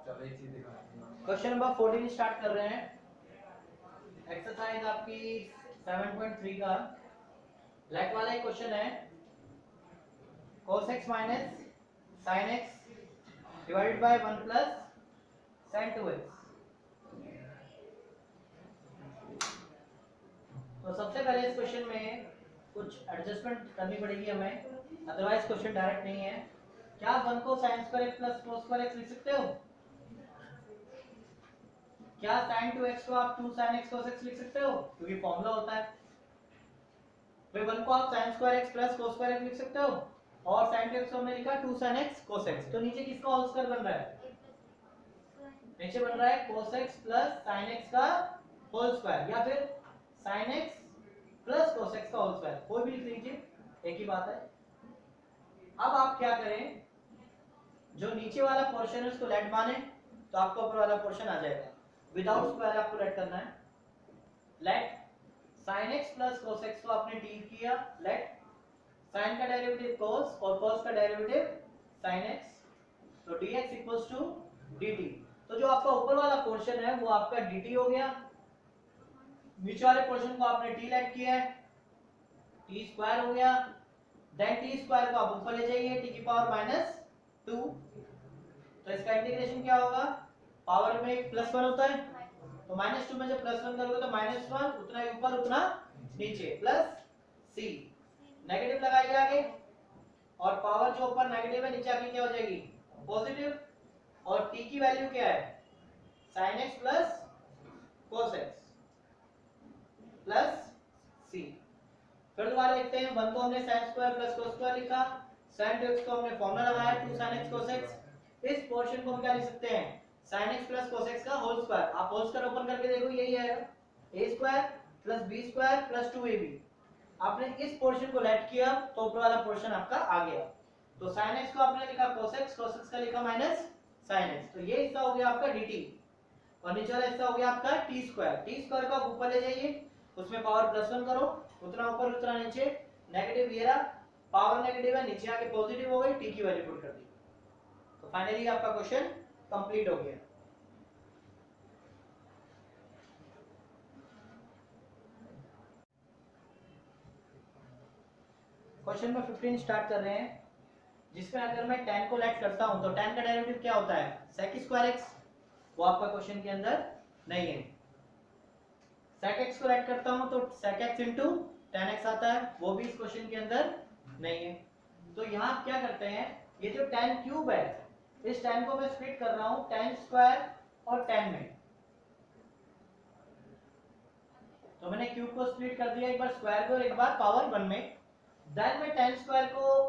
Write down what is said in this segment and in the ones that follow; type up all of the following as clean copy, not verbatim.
चलो एक चीज दिखा। क्वेश्चन नंबर 14 स्टार्ट कर रहे हैं। एक्सरसाइज आपकी 7.3 का लेट वाला ही क्वेश्चन है। cos x minus sin x divided by 1 plus sin 2x। तो सबसे पहले इस क्वेश्चन में कुछ एडजस्टमेंट करनी पड़ेगी हमें, अदरवाइज क्वेश्चन डायरेक्ट नहीं है। क्या आप 1 को sin square x plus cos square x लिख सकते हो? क्या sin 2x को आप 2 sin x cos x लिख सकते हो? क्योंकि फॉर्मूला होता है। फिर 1 को आप sin square x plus cos square x लिख सकते हो, और sin 2x को हमने लिखा 2 sin x cos x। तो नीचे किसका होल स्क्वायर बन रहा है? नीचे बन रहा है cos x plus sin x का होल स्क्वायर, या फिर sin x plus cos x का होल स्क्वायर, कोई भी लिख लीजिए, एक ही बात है। अब आप क्या करें, जो नीचे वाला पोर्शन है उसको लेट माने तो आपको ऊपर वाला पोर्शन आ जाएगा। विदाउट स्क्वायर आपको लेट करना है। Let sin x plus cos x को आपने डी किया, लेट sin का डेरिवेटिव cos और cos का डेरिवेटिव sin x, तो dx इक्वल्स टू dt। तो जो आपका ऊपर वाला पोर्शन है वो आपका dt हो गया, नीचे वाले पोर्शन को आपने t लेट किया है, t स्क्वायर हो गया। देन t स्क्वायर को आप ऊपर ले जाइए t की पावर माइनस 2, तो इसका इंटीग्रेशन क्या होगा? पावर में एक प्लस 1 होता है, तो माइनस 2 में जब प्लस 1 करोगे तो माइनस 1 उतना ही ऊपर उतना नीचे, प्लस c, नेगेटिव लगाइए आगे, और पावर जो ऊपर नेगेटिव है नीचे आके क्या हो जाएगी? पॉजिटिव। और t की वैल्यू क्या है? sin x plus cos x plus c। फिर दोबारा लिखते हैं, 1 को हमने sin square plus cos square लिखा, sin 2x को हमने फॉर्मूला लगाया 2 sin x cos x। इस पोर्शन को हम क्या लिख सकते हैं? sin x plus cos x का होल स्क्वायर। आप होल स्क्वायर ओपन करके देखो, यही आएगा a square plus b square plus 2ab। आपने इस पोर्शन को लेट किया तो ऊपर वाला पोर्शन आपका आ गया। तो sin x को आपने लिखा cos x का लिखा माइनस sin x, तो ये हिस्सा हो गया आपका dt, और नीचे वाला हिस्सा हो गया आपका t स्क्वायर को आप ऊपर ले जाइए, उसमें पावर प्लस 1 करो, उतना ऊपर उतना नीचे, नेगेटिव ये रहा, पावर नेगेटिव है, नीचे आके पॉजिटिव हो गई, t की वैल्यू पुट कर दी। तो फाइनली आपका क्वेश्चन कंप्लीट हो गया। क्वेश्चन नंबर 15 स्टार्ट कर रहे हैं, जिसमें अगर मैं tan को लेट करता हूं तो tan का डेरिवेटिव क्या होता है? sec स्क्वायर x, वो आपका क्वेश्चन के अंदर नहीं है। sec x को लेट करता हूं तो sec x into tan x आता है, वो भी इस क्वेश्चन के अंदर नहीं है। तो यहां आप क्या करते हैं, ये जो tan क्यूब है, इस tan को मैं स्प्लिट कर रहा हूं tan स्क्वायर और tan में। तो मैंने क्यूब को स्प्लिट कर दिया, एक बार स्क्वायर को और एक बार पावर 1 में। देन मैं tan स्क्वायर को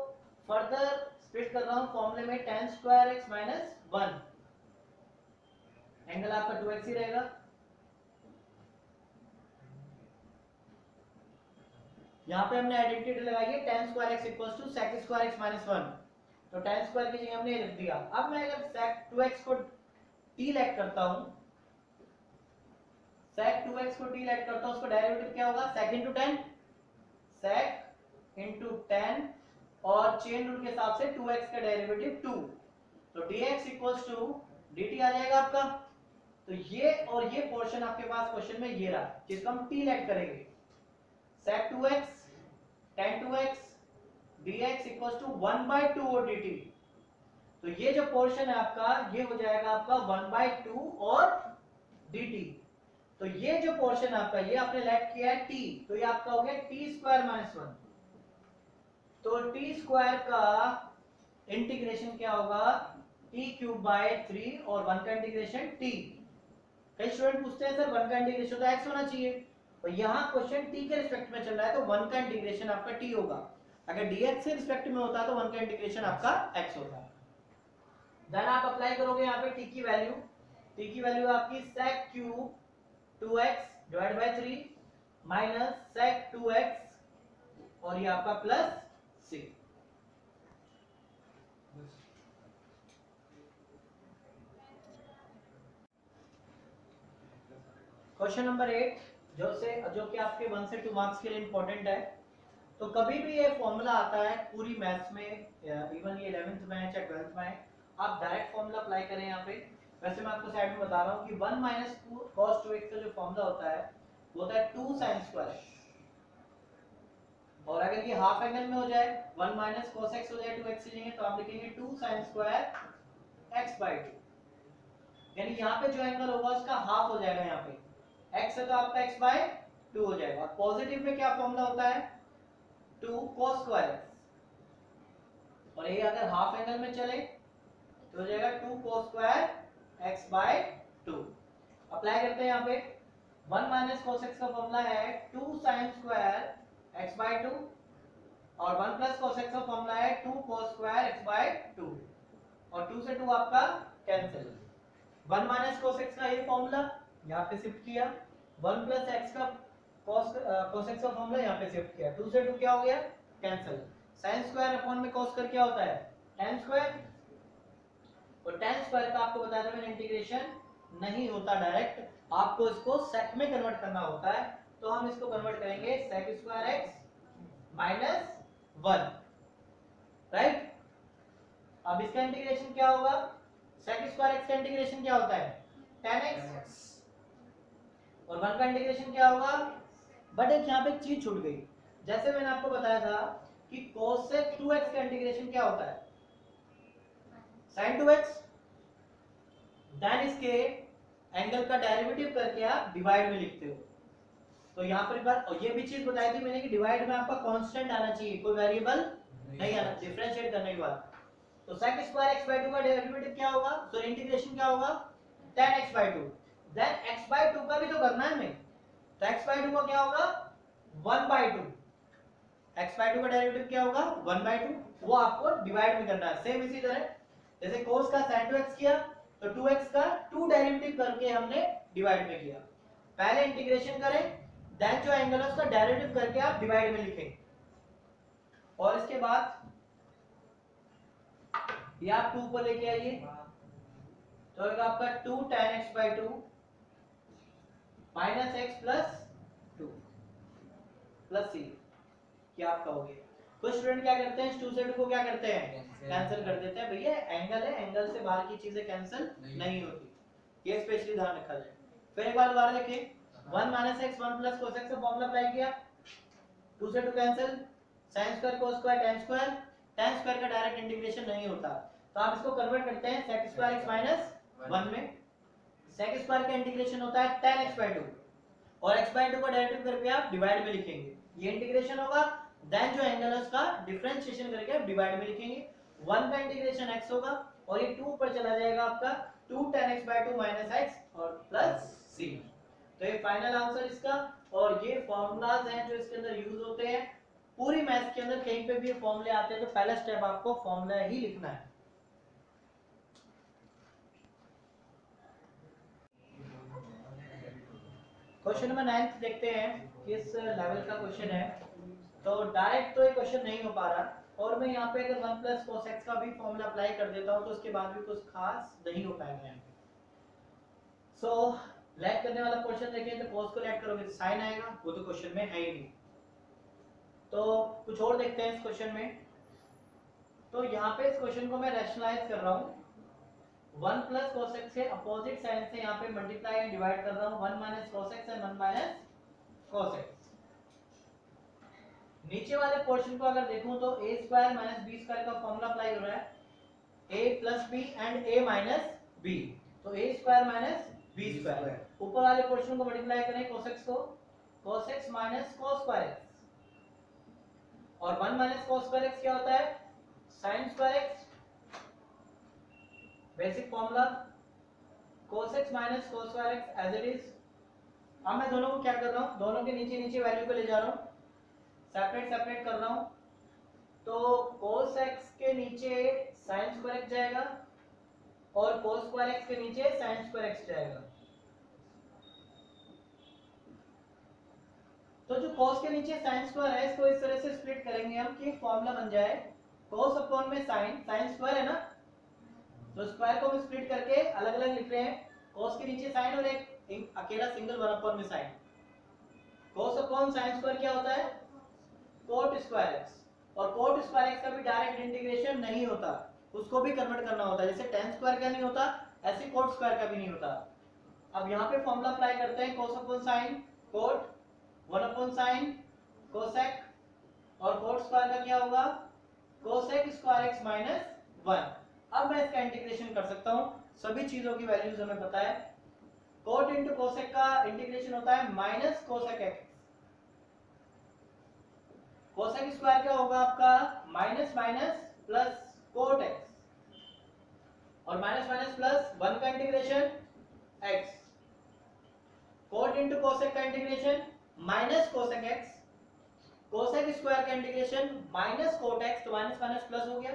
फर्दर स्प्लिट कर रहा हूं फॉर्मूले में tan square x minus 1, angle आपका 2x ही रहेगा। यहाँ पे हमने आइडेंटिटी लगाई है tan square x equals to sec square x minus 1, तो tan स्क्वायर की जगह हमने लिख दिया। अब मैं अगर sec 2x को t लेट करता हूं, sec 2x को t लेट करता हूं, उसका डेरिवेटिव क्या होगा? sec into tan, sec into tan, और चेन रूल के हिसाब से 2x का डेरिवेटिव 2, तो dx इक्वल्स टू dt आ जाएगा आपका। तो ये और ये पोर्शन आपके पास क्वेश्चन में ये रहा, जिसको हम t लेट करेंगे, sec 2x tan 2x dx equals to 1/2 और dt। तो ये जो पोर्शन है आपका, ये हो जाएगा आपका 1/2 और dt। तो ये जो पोर्शन आपका, ये आपने लेट किया है t, तो ये आपका हो गया t स्क्वायर माइनस 1। तो t स्क्वायर का इंटीग्रेशन क्या होगा? t क्यूब बाय 3, और 1 का इंटीग्रेशन t। कई स्टूडेंट पूछते हैं सर 1 का इंटीग्रेशन तो x होना चाहिए, तो यहाँ क्वेश्चन t के रिस्पेक्ट में चल रहा है, तो 1 का इंटीग्रेशन आपका t होगा। अगर dx के रिस्पेक्ट में होता तो 1 का इंटीग्रेशन आपका x होता। देन आप अप्लाई करोगे यहाँ पे t की वैल्यू आपकी sec cube 2x divide by 3 minus sec 2x, और ये आपका प्लस 6। क्वेश्चन नंबर 8, जो कि आपके 1 से 2 मार्क्स के लिए इंपॉर्टेंट है। तो कभी भी ये फॉर्मूला आता है पूरी मैथ्स में, इवन ये 11th में है चाहे 12th में है, आप डायरेक्ट फॉर्मूला अप्लाई करें यहाँ पे। वैसे मैं आपको साइड में बता रहा हूँ कि 1 माइनस cos 2x का जो फॉर्मूला होता है वो होता है 2 sin स्क्वायर x। और अगर ये हाफ एंगल में हो जाए 1 माइनस cos x हो जाए 2x लेंगे तो आप लिखेंगे 2 sin स्क्वायर x by 2। यानी यहाँ पे जो एंगल होगा उसका हाफ हो जाएगा, यहाँ पे x है तो आपका x by 2 हो जाएगा। पॉजिटिव में क्या फॉर्मूला होता है 2 cos स्क्वायर x, और ये अगर हाफ एंगल में चले तो हो जाएगा 2 cos square x by 2। Apply करते हैं यहाँ पे 1 माइनस cos x का फॉर्मूला है 2 sin स्क्वायर x by 2 और 1 प्लस cos x का फॉर्मूला है 2 cos स्क्वायर x by 2 और 2 से 2 आपका कैंसिल। 1 माइनस cos x का ये फॉर्मूला यहाँ पे शिफ्ट किया, 1 प्लस x का cos x का फॉर्मूला यहाँ पे शिफ्ट किया, 2 से 2 क्या हो गया कैंसिल। sin स्क्वायर अपॉन में cos स्क्वायर क्या होता है tan स्क्वायर, और tan स्क्वायर का आपको बताया था मैंने इंटीग्रेशन नहीं होता डायरेक्ट, आपको इसको sec में कन्वर्ट करना होता है। तो हम इसको कन्वर्ट करेंगे sec square x minus 1, right. अब इसका इंटीग्रेशन क्या होगा, sec स्क्वायर x का इंटीग्रेशन क्या होता है tan x, और 1 का इंटीग्रेशन क्या होगा। बट एक यहाँ पे एक चीज छूट गई, जैसे मैंने आपको बताया था कि cosec 2x का इंटीग्रेशन क्या होता है sin 2x, देन इसके एंगल का डेरिवेटिव करके आप डिवाइड में लिखते हो। तो यहाँ पर एक बार और ये भी चीज बताई थी मैंने कि डिवाइड में आपका कांस्टेंट आना चाहिए, कोई वेरिएबल नहीं आना, डिफरेंशिएट करने के बाद। तो sec स्क्वायर x by 2 का डेरिवेटिव क्या होगा, सॉरी इंटीग्रेशन क्या होगा tan x by 2, then x by 2 का भी तो करना है हमें, तो x by 2 का क्या होगा 1 by 2, x by 2 का डेरिवेटिव क्या होगा 1 by 2, वो आपको डिवाइड में करना है। सेम इसी तरह जैसे cos का sin 2x किया तो 2x का 2 डेरिवेटिव करके हमने डिवाइड में किया, पहले इंटीग्रेशन करें देन जो एंगल है उसका डेरिवेटिव करके आप डिवाइड में लिखें, और इसके बाद ये आप 2 को लेके आइए तो होगा आपका 2 tan x by 2 minus x plus 2 plus c, क्या आपका हो गया। कुछ स्टूडेंट क्या करते हैं 2 से 2 को क्या करते हैं कैंसिल कर देते हैं, भैया एंगल है, एंगल से बाहर की चीजें कैंसिल नहीं होती, ये स्पेशली ध्यान रखा जाए। फिर एक बार दोबारा देखिए 1 minus x 1 plus cos x का फॉर्मूला अप्लाई किया, 2 से 2 cancel, sin square cos square tan square का डायरेक्ट इंटीग्रेशन नहीं होता, तो आप इसको कन्वर्ट करते हैं sec स्क्वायर x माइनस 1 में। sec स्क्वायर का इंटीग्रेशन होता है tan x by 2 और x by 2 का डेरिवेटिव करके आप डिवाइड में लिखेंगे, ये इंटीग्रेशन होगा, देन जो एंगल है उसका डिफरेंशिएशन करके आप डिवाइड में लिखेंगे। 1 का इंटीग्रेशन x होगा और ये 2 पर चला जाएगा आपका 2 tan x by 2 minus x और प्लस c। तो ये फाइनल आंसर इसका, और ये फॉर्मूलाज हैं जो इसके अंदर यूज होते हैं। पूरी मैथ्स के अंदर कहीं पे भी ये फॉर्मूले आते हैं तो पहला स्टेप आपको फॉर्मूला ही लिखना है। क्वेश्चन नंबर 9 देखते हैं किस लेवल का क्वेश्चन है। तो डायरेक्ट तो ये क्वेश्चन नहीं हो पा रहा, और मैं यहाँ पे अगर 1 प्लस cos x का भी फॉर्मूला अप्लाई कर देता हूँ तो उसके बाद भी कुछ खास नहीं हो पाएगा यहाँ पे। सो लेट करने वाला क्वेश्चन देखिए, तो cos को लेट करोगे तो sin आएगा, वो तो क्वेश्चन में है ही नहीं। तो कुछ और देखते हैं इस क्वेश्चन में। तो यहाँ पे इस क्वेश्चन को मैं रैशनलाइज कर रहा हूँ, 1 प्लस cos x के अपोजिट साइन से यहाँ पे मल्टीप्लाई एंड डिवाइड कर रहा हूँ, 1 minus cos x and 1 minus cos x। नीचे वाले पोर्शन को अगर देखूं तो a square minus b square का फॉर्मूला अप्लाई हो रहा है, a plus b and a minus b, तो a square minus b square. ऊपर वाले पोर्शन को मल्टीप्लाई करें cos x को, cos x minus cos square x, और 1 माइनस cos स्क्वायर x क्या होता है sin square x। Basic formula cos x minus cos square x as it is. अब मैं दोनों को क्या कर रहा हूँ, दोनों के नीचे नीचे वैल्यू को ले जा रहा हूँ, सेपरेट कर रहा हूँ। तो cos x के नीचे sin स्क्वायर x जाएगा और cos स्क्वायर x के नीचे sin स्क्वायर x जाएगा। तो जो cos के नीचे sin स्क्वायर है इसको इस तरह से स्प्लिट करेंगे हम कि फॉर्मूला बन जाए cos अपॉन में sin स्क्वायर है ना, तो स्क्वायर को हम स्प्लिट करके अलग अलग लिख रहे हैं, cos के नीचे sin और एक अकेला सिंगल 1 अपॉन में sin। cos upon sin square क्या होता है cot स्क्वायर x, और cot स्क्वायर x का भी डायरेक्ट इंटीग्रेशन नहीं होता, उसको भी कन्वर्ट करना होता है। जैसे tan स्क्वायर क्या नहीं होता, ऐसे कोट स्क्वायर का भी नहीं होता। अब यहाँ पे फॉर्मूला अप्लाई करते हैं, cos upon sine cot, 1 upon sine cosec, और कोट स्क्वायर का क्या होगा, कोसेक स्क्वायर एक्स माइनस 1। अब मैं इसका इंटीग्रेशन कर सकता हूँ, सभी चीजों की वैल्यूज हमें पता है। कोट इंटू कोसेक का इंटीग्रेशन होता है minus cosec x, cosec square क्या होगा आपका, minus minus plus cot x, और माइनस माइनस प्लस 1 का integration x, cot into cosec का integration minus cosec x, cosec square का इंटीग्रेशन माइनस कोट x, तो माइनस माइनस प्लस हो गया,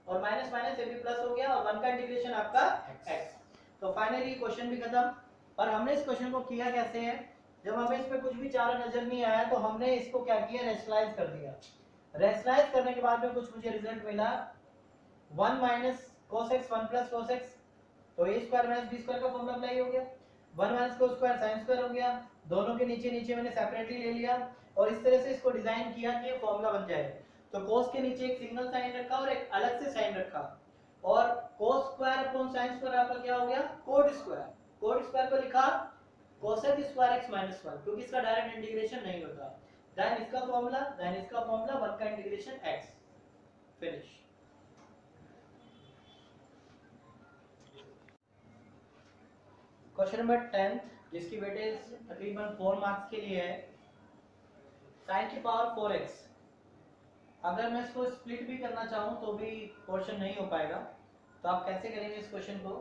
और माइनस माइनस ये भी प्लस हो गया, और 1 का इंटीग्रेशन आपका x। तो फाइनली क्वेश्चन भी खत्म। पर हमने इस क्वेश्चन को किया कैसे है, जब हमें इस पे कुछ भी चारा नजर नहीं आया तो हमने इसको क्या किया, रेशनलाइज कर दिया। रेशनलाइज करने के बाद में कुछ मुझे रिजल्ट मिला, 1 minus cos x 1 plus cos x, तो a square minus b square का फॉर्मूला अप्लाई हो गया। 1 minus cos square sin square हो गया, दोनों के नीचे नीचे मैंने सेपरेटली ले लिया, और इस तरह से इसको डिजाइन किया कि ये फॉर्मूला बन जाए। तो cos के नीचे एक सिंगल साइन रखा और एक अलग से साइन रखा, और cos square upon sin square आपका क्या हो गया, कोट स्क्वायर। कोट स्क्वायर को लिखा cosec स्क्वायर x माइनस 1, क्योंकि इसका डायरेक्ट इंटीग्रेशन नहीं होता। देन इसका फॉर्मूला, देन इसका फॉर्मूला, 1 का integration x, finish. Question number 10 जिसकी वेटेज तकरीबन 4 मार्क्स के लिए है, sin की पावर 4x। अगर मैं इसको स्प्लिट भी करना चाहूँ तो भी क्वेश्चन नहीं हो पाएगा, तो आप कैसे करेंगे इस क्वेश्चन को,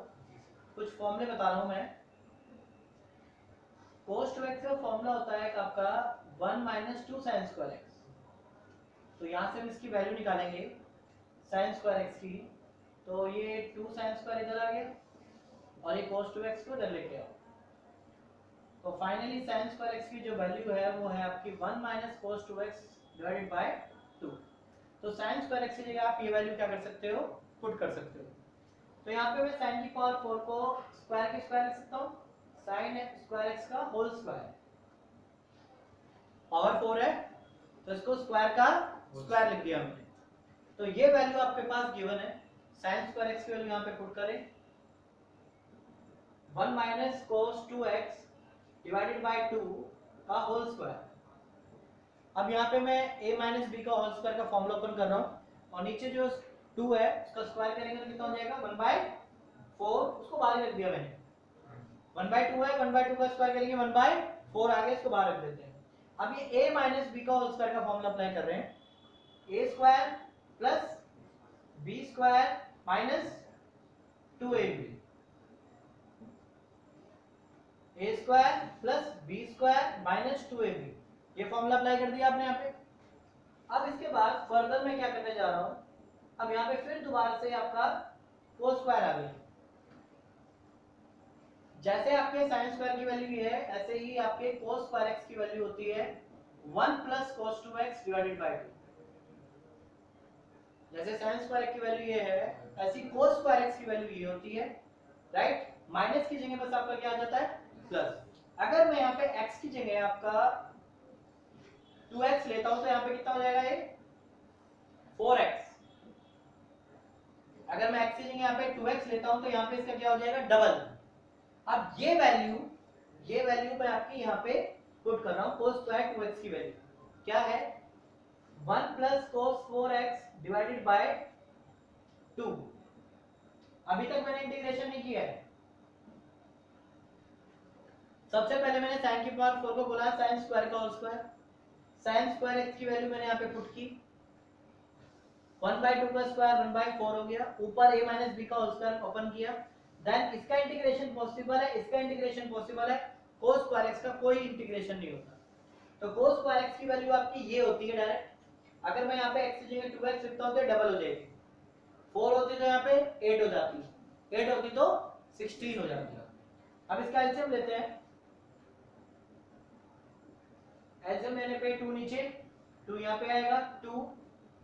कुछ फॉर्मूले बता रहा हूँ मैं। cos 2x का फॉर्मूला होता है आपका 1 माइनस 2 sin स्क्वायर x, तो यहाँ से हम इसकी वैल्यू निकालेंगे sin स्क्वायर x की, तो ये 2 sin स्क्वायर इधर आ गया, और ये cos 2x को इधर लेके आओ, तो फाइनली sin स्क्वायर x की जो वैल्यू है वो है आपकी 1 minus cos 2x divided by 2। तो sin स्क्वायर x की जगह आप ये वैल्यू क्या कर सकते हो, पुट कर सकते हो। तो यहाँ पे मैं sin की पावर 4 को स्क्वायर के स्क्वायर लिख सकता हूँ, sin स्क्वायर x का होल स्क्वायर, पावर 4 है तो इसको स्क्वायर का स्क्वायर लिख दिया हमने। तो ये वैल्यू आपके पास गिवन है, sin स्क्वायर x की वैल्यू यहाँ पे पुट करें, 1 minus cos 2x divided by 2 का होल स्क्वायर। अब यहाँ पे मैं a माइनस b का होल स्क्वायर का फॉर्मूला ओपन कर रहा हूँ, और नीचे जो 2 है उसका स्क्वायर करेंगे तो कितना हो जाएगा, 1 बाय 4, उसको बाहर रख दिया मैंने, 1 बाय 2 है, 1 बाय 2 का स्क्वायर करेंगे 1 बाय 4 आ गया, इसको बाहर रख देते हैं। अब ये a माइनस b का होल स्क्वायर का फॉर्मूला अप्लाई कर रहे हैं, a square plus b square minus 2ab, a square plus b square minus 2ab, ये फॉर्मूला अप्लाई कर दिया आपने यहाँ पे। अब इसके बाद फर्दर मैं क्या करने जा रहा हूँ, अब यहाँ पे फिर दोबारा से आपका cos स्क्वायर आ गया, जैसे आपके sin स्क्वायर की वैल्यू है ऐसे ही आपके cos स्क्वायर x की वैल्यू होती है 1 plus cos 2x divided by 2। जैसे sin स्क्वायर की वैल्यू ये है, ऐसी cos स्क्वायर x की वैल्यू ये होती है, राइट। माइनस की जगह बस आपका क्या आ जाता है, प्लस। अगर मैं यहाँ पे x की जगह आपका 2x लेता हूं तो यहाँ पे कितना हो जाएगा, ये 4x। अगर मैं x की जगह यहाँ पे 2x लेता हूं तो यहाँ पे इसका क्या हो जाएगा, डबल। अब ये वैल्यू मैं आपकी यहाँ पे पुट कर रहा हूँ, cos स्क्वायर 2x की वैल्यू क्या है, 1 plus cos 4x divided by 2। अभी तक मैंने इंटीग्रेशन नहीं किया है, सबसे पहले मैंने sin की पावर 4 को बोला sin स्क्वायर का whole square, sin square x की वैल्यू मैंने यहाँ पे पुट की, 1 बाय 2 का स्क्वायर 1 बाय 4 हो गया, ऊपर a माइनस b का होल स्क्वायर ओपन किया, देन इसका इंटीग्रेशन पॉसिबल है, इसका इंटीग्रेशन पॉसिबल है, cos स्क्वायर x का कोई इंटीग्रेशन नहीं होता। तो cos स्क्वायर x की वैल्यू आपकी ये होती है डायरेक्ट, अगर मैं यहाँ पे x की जगह 2x लिखता हूँ तो डबल हो जाएगी, 4 होती तो यहाँ पे 8 हो जाती, 8 होती तो 16 हो जाती। अब इसका एलसीएम लेते हैं, एलसीएम लेने पे 2 नीचे 2 यहाँ पे आएगा, 2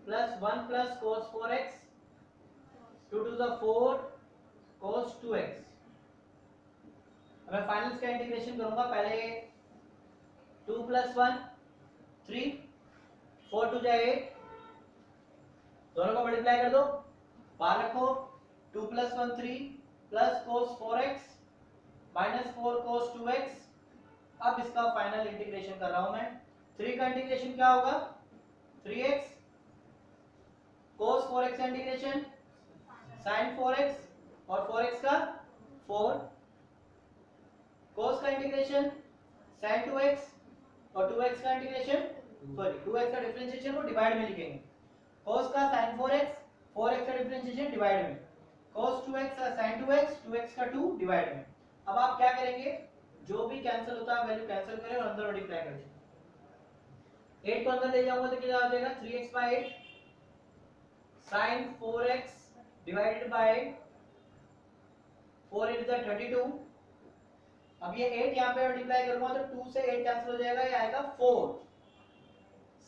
plus 1 plus cos 4x, 2 to the 4 cos 2x। अब मैं फाइनल का इंटीग्रेशन करूंगा, पहले 2 प्लस 1 3, 4 टू जाए 8, दोनों को मल्टीप्लाई कर दो, बाहर रखो, 2 plus 1 3 plus cos 4x minus 4 cos 2x। अब इसका फाइनल इंटीग्रेशन कर रहा हूं मैं। 3 का इंटीग्रेशन क्या होगा 3x, cos 4x का इंटीग्रेशन sin 4x और 4x का 4, cos का इंटीग्रेशन sin 2x और 2x का इंटीग्रेशन सॉरी 2x का डिफरेंशिएशन को डिवाइड में लिखेंगे। cos का sin 4x 4x का डिफरेंशिएशन डिवाइड में, cos 2x का sin 2x 2x का 2 डिवाइड में। अब आप क्या करेंगे जो भी कैंसिल होता है वैल्यू कैंसिल करें और अंदर मल्टीप्लाई कर दें। 8 को अंदर ले जाऊंगा तो क्या आ जाएगा 3x/8 sin 4x divided by 4 × 32। अब ये 8 यहां पे मल्टीप्लाई करूंगा तो 2 से 8 कैंसिल हो जाएगा, ये आएगा 4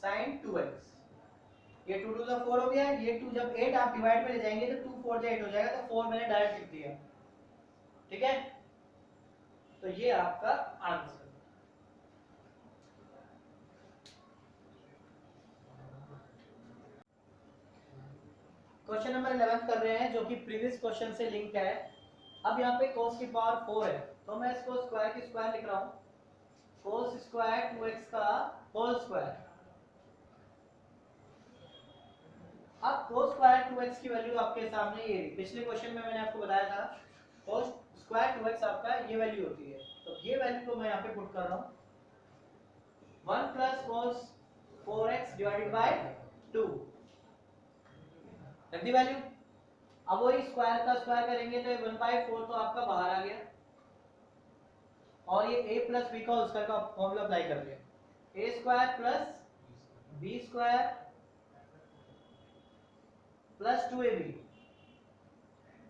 sin 2x। ये 2 2 4 हो गया। ये 2 जब 8 आप डिवाइड में ले जाएंगे तो 2 4 8 हो जाएगा, तो 4 मैंने डायरेक्ट लिख दिया। ठीक है, तो ये आपका आंसर। क्वेश्चन नंबर 11 कर रहे हैं जो कि प्रीवियस क्वेश्चन से लिंक है। अब यहाँ पे cos की पावर 4 है तो मैं इसको स्क्वायर की स्क्वायर लिख रहा हूँ, cos स्क्वायर 2x का होल स्क्वायर। अब cos स्क्वायर 2x की वैल्यू आपके सामने ये पिछले क्वेश्चन में मैंने आपको बताया था cos स्क्वायर 2x आपका ये वैल्यू होती है, तो ये वैल्यू को मैं यहाँ पे पुट कर रहा हूँ 1 plus cos 4x divided by 2 रख दी वैल्यू। अब वही स्क्वायर का स्क्वायर करेंगे तो 1/4 तो आपका बाहर आ गया और ये a प्लस b का उसका का फॉर्मूला अप्लाई कर दिया, a square plus b square plus 2ab।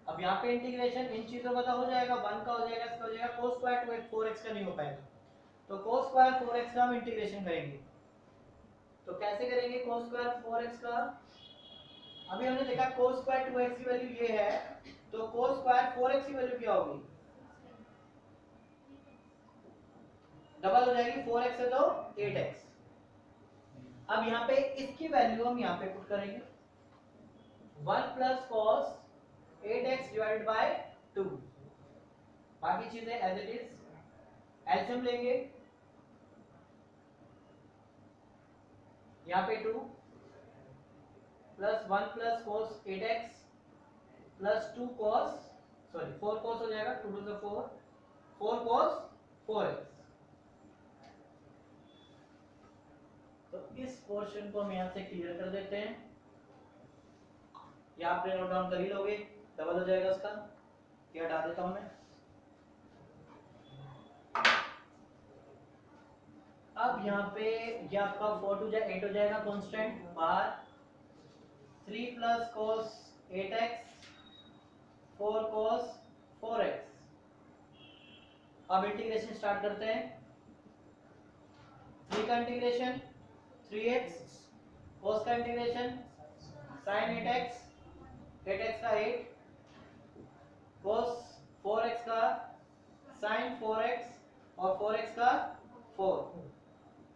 अब यहाँ पे इंटीग्रेशन इन चीजों का तो हो जाएगा, 1 का हो जाएगा, इसका हो जाएगा cos स्क्वायर 4x का नहीं हो पाएगा, तो cos स्क्वायर 4x का हम इंटीग्रेशन करेंगे। तो कैसे करेंगे cos स्क्वायर 4x का? अभी हमने देखा cos स्क्वायर 2x की वैल्यू ये है, तो cos स्क्वायर 4x की वैल्यू क्या होगी? डबल हो जाएगी, 4x है तो 8x। अब यहाँ पे इसकी वैल्यू हम यहाँ पे पुट करेंगे 1 plus cos 8x divided by 2। बाकी चीजें एज इट इज, एलसीएम लेंगे, यहाँ पे 2 plus 1 plus cos 8x plus 2 cos sorry 4 cos हो जाएगा, 2 2 4 4 cos 4x। तो इस पोर्शन को हम यहाँ से क्लियर कर देते हैं, या आप नोट डाउन कर ही लोगे, डबल हो जाएगा उसका, ये हटा देता हूं मैं। अब यहाँ पे ये आपका 4 2 8 हो जाएगा कांस्टेंट बाहर, 3 plus cos 8x 4 cos 4x। अब इंटीग्रेशन स्टार्ट करते हैं। 3 का इंटीग्रेशन 3x, cos का इंटीग्रेशन sin 8x 8x का 8, cos 4x का sin 4x और 4x का 4,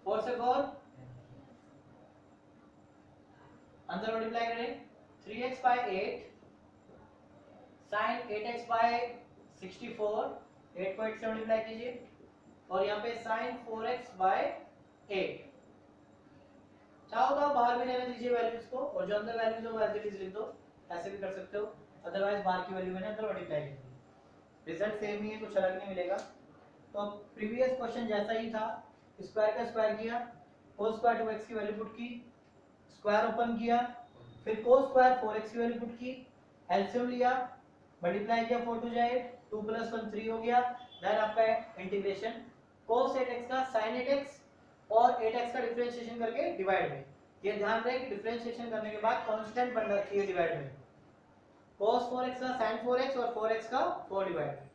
4 से 4 अंदर मल्टीप्लाई करें, 3x by 8 sin 8x by 64, 8 को 8 से मल्टीप्लाई कीजिए, और यहाँ पे sin 4x by 8। चाहो तो आप बाहर भी रहने दीजिए वैल्यूज को, और जो अंदर वैल्यूज हो वो एज इट इज लिख दो, ऐसे भी कर सकते हो, अदरवाइज बाहर की वैल्यू मैंने अंदर मल्टीप्लाई लिख दी, रिजल्ट सेम ही है, कुछ अलग नहीं मिलेगा। तो प्रीवियस क्वेश्चन जैसा ही था, स्क्वायर का स्क्वायर किया, cos स्क्वायर 2x की वैल्यू पुट की, स्क्वायर ओपन किया, फिर cos स्क्वायर 4x की वैल्यू पुट की, एलसीएम लिया, मल्टीप्लाई किया, 4 2 8, 2 प्लस 1 3 हो गया, देन आपका इंटीग्रेशन cos 8x का sin 8x और 8x का डिफरेंशिएशन करके डिवाइड में। ये ध्यान रहे कि डिफरेंशिएशन करने के बाद कांस्टेंट बन रखी है डिवाइड में, cos 4x का sin 4x और 4x का 4 डिवाइड में।